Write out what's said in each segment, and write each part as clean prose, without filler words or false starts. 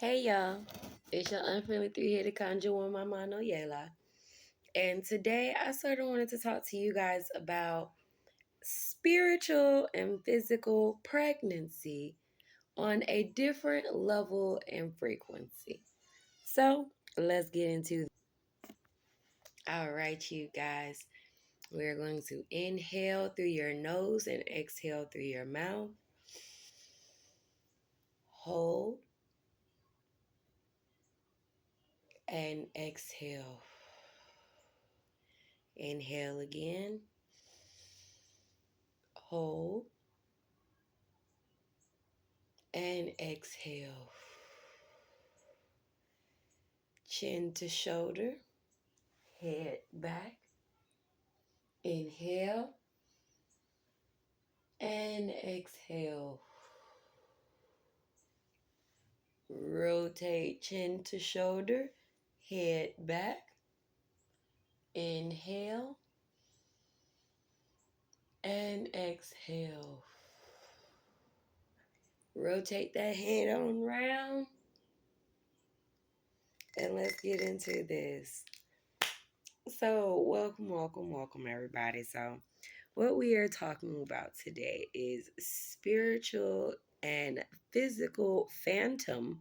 Hey y'all, it's your unfriendly three-headed conjure one, my mano Yela. And today I sort of wanted to talk to you guys about spiritual and physical pregnancy on a different level and frequency. So let's get into it. All right, you guys. We're going to inhale through your nose and exhale through your mouth. Hold and exhale. Inhale again. Hold and exhale. Chin to shoulder, head back. Inhale and exhale. Rotate chin to shoulder, head back. Inhale and exhale. Rotate that head on round. And let's get into this. So, welcome, everybody. So, what we are talking about today is spiritual and physical phantom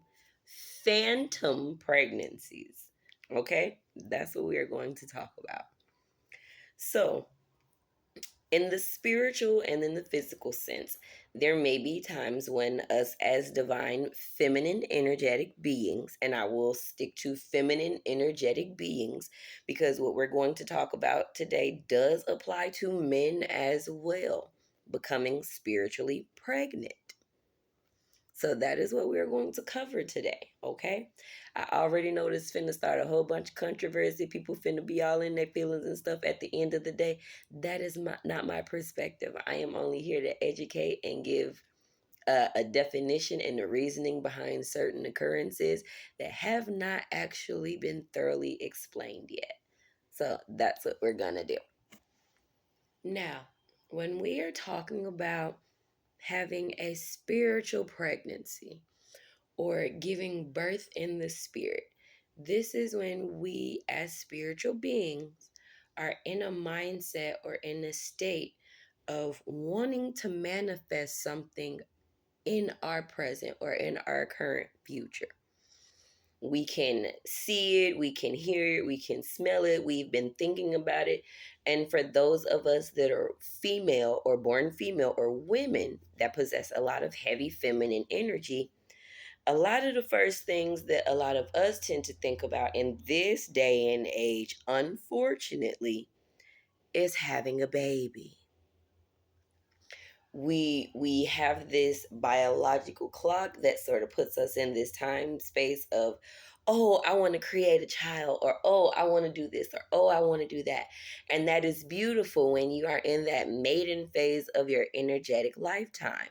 pregnancies. Okay? That's what we are going to talk about. So, in the spiritual and in the physical sense, there may be times when us as divine feminine energetic beings, and I will stick to feminine energetic beings because what we're going to talk about today does apply to men as well, becoming spiritually pregnant. So that is what we're going to cover today, okay? I already know this finna start a whole bunch of controversy. People finna be all in their feelings and stuff. At the end of the day, that is not my perspective. I am only here to educate and give a definition and the reasoning behind certain occurrences that have not actually been thoroughly explained yet. So that's what we're gonna do. Now, when we are talking about having a spiritual pregnancy, or giving birth in the spirit. This is when we, as spiritual beings, are in a mindset or in a state of wanting to manifest something in our present or in our current future. We can see it, we can hear it, we can smell it, we've been thinking about it. And for those of us that are female or born female or women that possess a lot of heavy feminine energy, a lot of the first things that a lot of us tend to think about in this day and age, unfortunately, is having a baby. We have this biological clock that sort of puts us in this time space of, oh, I want to create a child, or oh, I want to do this, or oh, I want to do that. And that is beautiful when you are in that maiden phase of your energetic lifetime.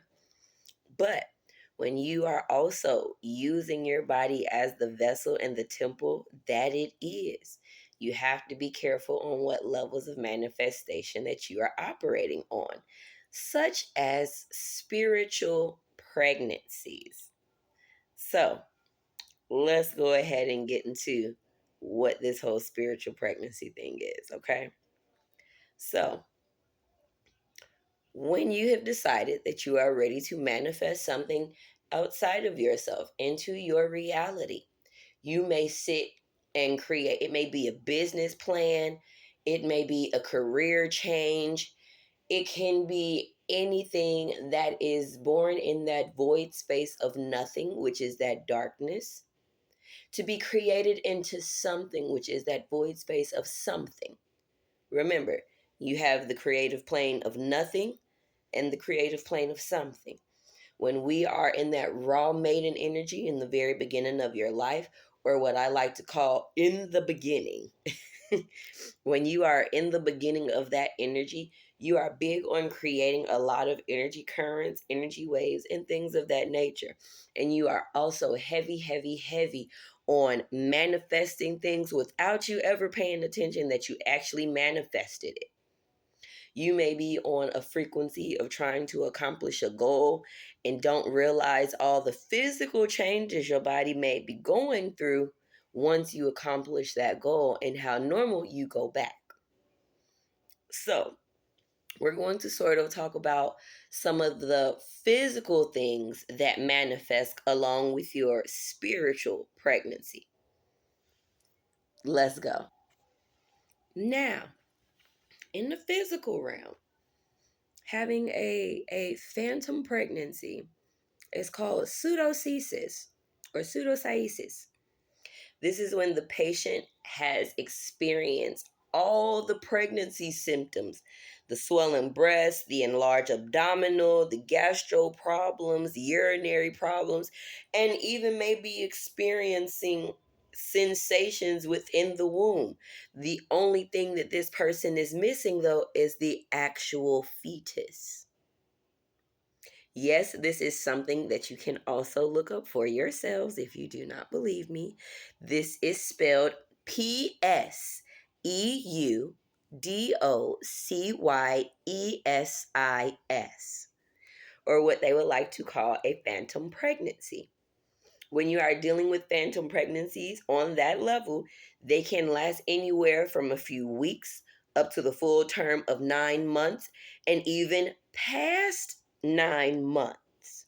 But when you are also using your body as the vessel and the temple that it is, you have to be careful on what levels of manifestation that you are operating on, such as spiritual pregnancies. So let's go ahead and get into what this whole spiritual pregnancy thing is, okay? So, when you have decided that you are ready to manifest something outside of yourself into your reality, you may sit and create. It may be a business plan, it may be a career change, it can be anything that is born in that void space of nothing, which is that darkness, to be created into something, which is that void space of something. Remember, you have the creative plane of nothing and the creative plane of something. When we are in that raw maiden energy in the very beginning of your life, or what I like to call in the beginning, when you are in the beginning of that energy, you are big on creating a lot of energy currents, energy waves, and things of that nature. And you are also heavy on manifesting things without you ever paying attention that you actually manifested it. You may be on a frequency of trying to accomplish a goal, and don't realize all the physical changes your body may be going through once you accomplish that goal and how normal you go back. So, we're going to sort of talk about some of the physical things that manifest along with your spiritual pregnancy. Let's go. Now, in the physical realm, having a phantom pregnancy is called pseudocyesis or pseudocyesis. This is when the patient has experienced all the pregnancy symptoms: the swollen breast, the enlarged abdominal, the gastro problems, the urinary problems, and even may be experiencing sensations within the womb. The only thing that this person is missing, though, is the actual fetus. Yes, this is something that you can also look up for yourselves if you do not believe me. This is spelled Pseudocyesis, or what they would like to call a phantom pregnancy. When you are dealing with phantom pregnancies on that level, they can last anywhere from a few weeks up to the full term of 9 months and even past 9 months.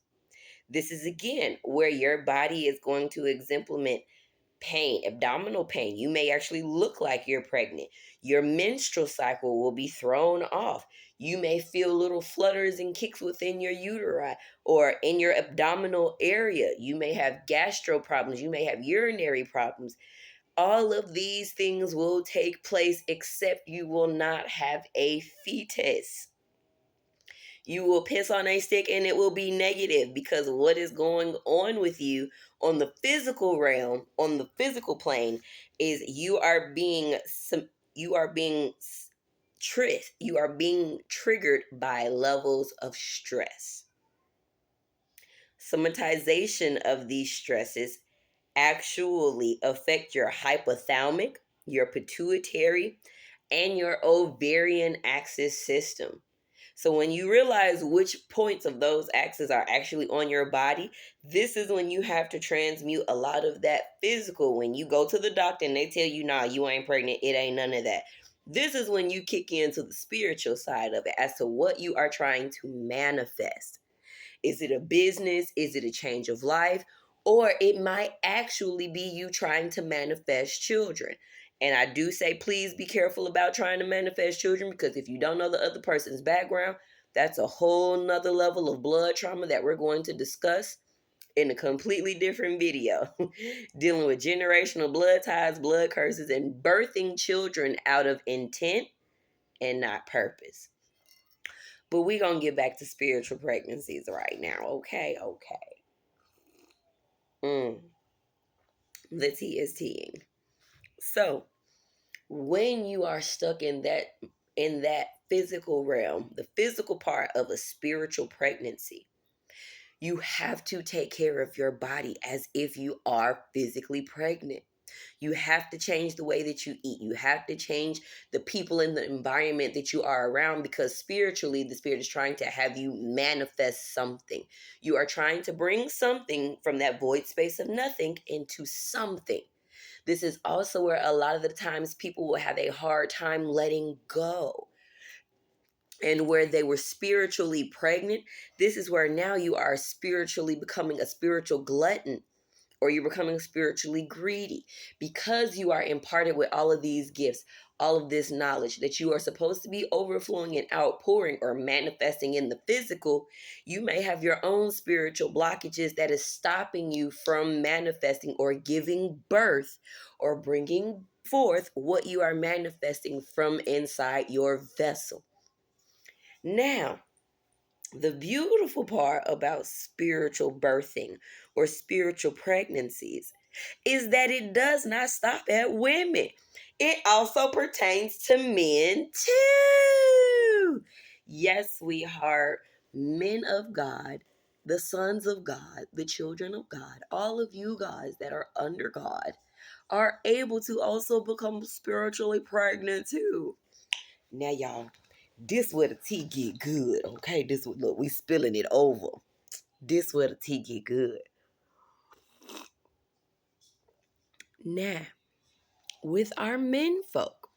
This is again where your body is going to exemplement pain, abdominal pain. You may actually look like you're pregnant. Your menstrual cycle will be thrown off. You may feel little flutters and kicks within your uteri or in your abdominal area. You may have gastro problems. You may have urinary problems. All of these things will take place, except you will not have a fetus. You will piss on a stick and it will be negative, because what is going on with you on the physical realm, on the physical plane, is you are being you are being triggered by levels of stress. Somatization of these stresses actually affect your hypothalamic, your pituitary, and your ovarian axis system. So when you realize which points of those axes are actually on your body, this is when you have to transmute a lot of that physical. When you go to the doctor and they tell you, nah, you ain't pregnant, it ain't none of that. This is when you kick into the spiritual side of it as to what you are trying to manifest. Is it a business? Is it a change of life? Or it might actually be you trying to manifest children. And I do say, please be careful about trying to manifest children, because if you don't know the other person's background, that's a whole nother level of blood trauma that we're going to discuss in a completely different video. Dealing with generational blood ties, blood curses, and birthing children out of intent and not purpose. But we're going to get back to spiritual pregnancies right now. Okay. Mm, the tea is teaing. So when you are stuck in that physical realm, the physical part of a spiritual pregnancy, you have to take care of your body as if you are physically pregnant. You have to change the way that you eat. You have to change the people in the environment that you are around, because spiritually, the spirit is trying to have you manifest something. You are trying to bring something from that void space of nothing into something. This is also where a lot of the times people will have a hard time letting go. And where they were spiritually pregnant, this is where now you are spiritually becoming a spiritual glutton, or you're becoming spiritually greedy, because you are imparted with all of these gifts, all of this knowledge that you are supposed to be overflowing and outpouring or manifesting in the physical. You may have your own spiritual blockages that is stopping you from manifesting or giving birth or bringing forth what you are manifesting from inside your vessel. Now, the beautiful part about spiritual birthing or spiritual pregnancies is that it does not stop at women. It also pertains to men too. Yes, sweetheart, men of God, the sons of God, the children of God, all of you guys that are under God are able to also become spiritually pregnant too. Now, y'all, this where the tea get good, okay? Look, we spilling it over. This where the tea get good. Now, with our men folk,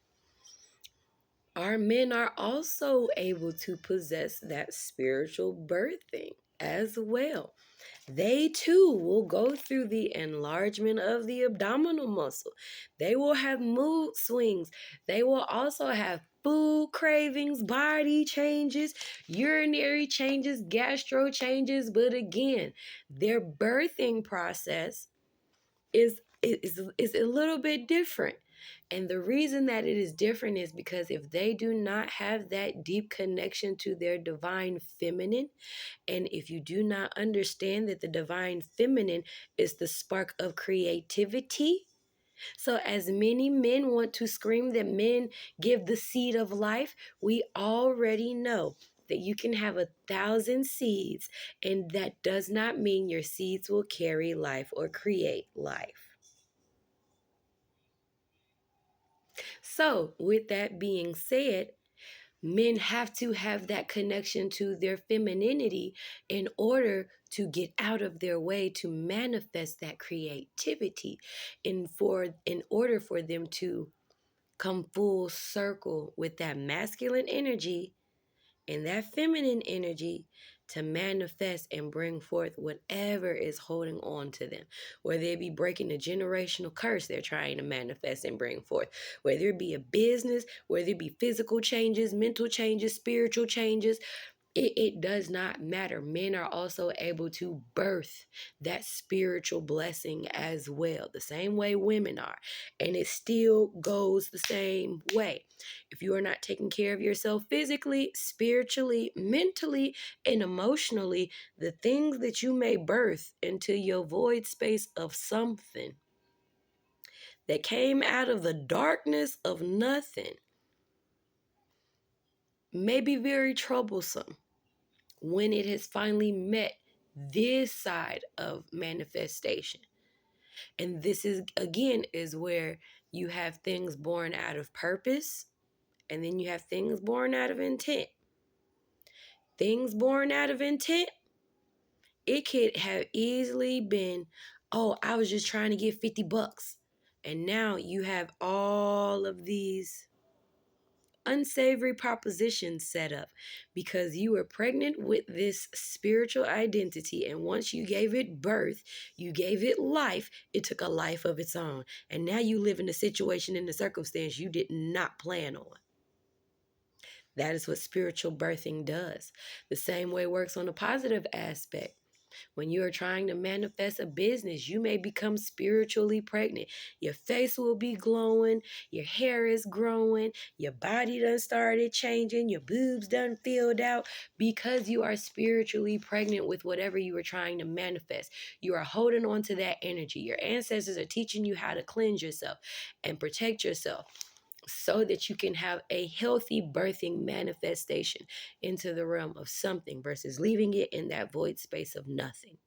our men are also able to possess that spiritual birthing as well. They too will go through the enlargement of the abdominal muscle. They will have mood swings. They will also have food cravings, body changes, urinary changes, gastro changes. But again, their birthing process is a little bit different. And the reason that it is different is because if they do not have that deep connection to their divine feminine, and if you do not understand that the divine feminine is the spark of creativity, so as many men want to scream that men give the seed of life, we already know that you can have 1,000 seeds, and that does not mean your seeds will carry life or create life. So, with that being said, men have to have that connection to their femininity in order to get out of their way to manifest that creativity, in order for them to come full circle with that masculine energy and that feminine energy to manifest and bring forth whatever is holding on to them, whether it be breaking a generational curse they're trying to manifest and bring forth, whether it be a business, whether it be physical changes, mental changes, spiritual changes. It does not matter. Men are also able to birth that spiritual blessing as well, the same way women are. And it still goes the same way. If you are not taking care of yourself physically, spiritually, mentally, and emotionally, the things that you may birth into your void space of something that came out of the darkness of nothing may be very troublesome when it has finally met this side of manifestation. And this is, again, is where you have things born out of purpose, and then you have things born out of intent. Things born out of intent, it could have easily been, oh, I was just trying to get $50. And now you have all of these unsavory propositions set up because you were pregnant with this spiritual identity, and once you gave it birth, you gave it life, it took a life of its own, and now you live in a situation, in a circumstance you did not plan on. That is what spiritual birthing does. The same way it works on a positive aspect. When you are trying to manifest a business, you may become spiritually pregnant. Your face will be glowing, your hair is growing, your body done started changing, your boobs done filled out because you are spiritually pregnant with whatever you are trying to manifest. You are holding on to that energy. Your ancestors are teaching you how to cleanse yourself and protect yourself so that you can have a healthy birthing manifestation into the realm of something versus leaving it in that void space of nothing.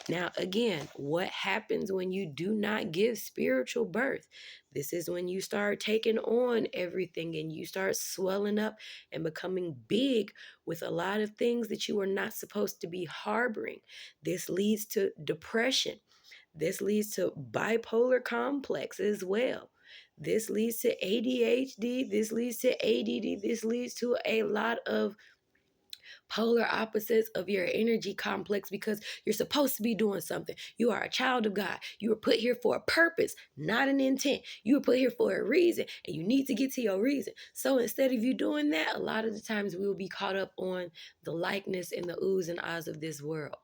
Now, again, what happens when you do not give spiritual birth? This is when you start taking on everything and you start swelling up and becoming big with a lot of things that you are not supposed to be harboring. This leads to depression. This leads to bipolar complex as well. This leads to ADHD. This leads to ADD. This leads to a lot of polar opposites of your energy complex because you're supposed to be doing something. You are a child of God. You were put here for a purpose, not an intent. You were put here for a reason, and you need to get to your reason. So instead of you doing that, a lot of the times we will be caught up on the likeness and the oohs and ahs of this world.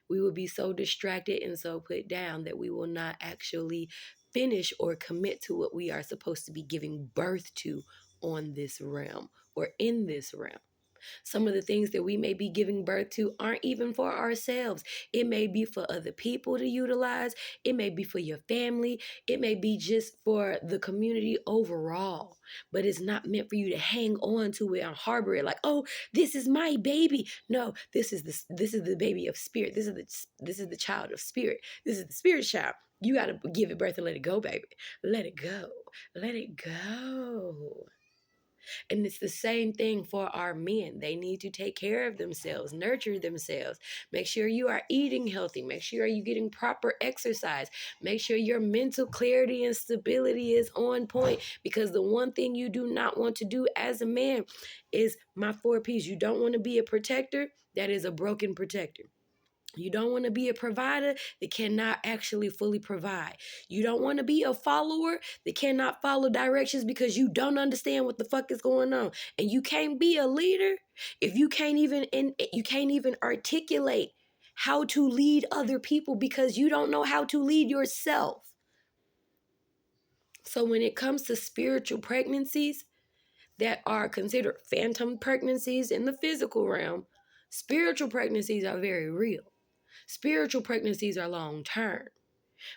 We will be so distracted and so put down that we will not actually finish or commit to what we are supposed to be giving birth to on this realm or in this realm. Some of the things that we may be giving birth to aren't even for ourselves. It may be for other people to utilize. It may be for your family. It may be just for the community overall. But it's not meant for you to hang on to it and harbor it like, oh, this is my baby. No, this is the baby of spirit. This is the child of spirit. This is the spirit child. You got to give it birth and let it go, baby. Let it go. Let it go. And it's the same thing for our men. They need to take care of themselves, nurture themselves. Make sure you are eating healthy. Make sure you're getting proper exercise. Make sure your mental clarity and stability is on point, because the one thing you do not want to do as a man is my 4 P's. You don't want to be a protector that is a broken protector. You don't want to be a provider that cannot actually fully provide. You don't want to be a follower that cannot follow directions because you don't understand what the fuck is going on. And you can't be a leader if you can't even articulate how to lead other people, because you don't know how to lead yourself. So when it comes to spiritual pregnancies that are considered phantom pregnancies in the physical realm, spiritual pregnancies are very real. Spiritual pregnancies are long term,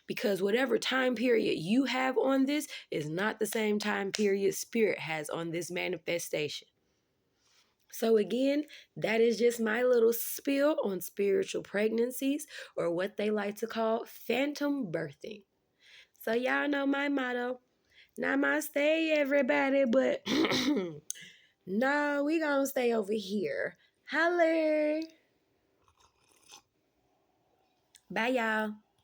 because whatever time period you have on this is not the same time period spirit has on this manifestation. So again, that is just my little spiel on spiritual pregnancies, or what they like to call phantom birthing. So y'all know my motto. Namaste, everybody, but no, we gonna stay over here. Holler. Bye, y'all.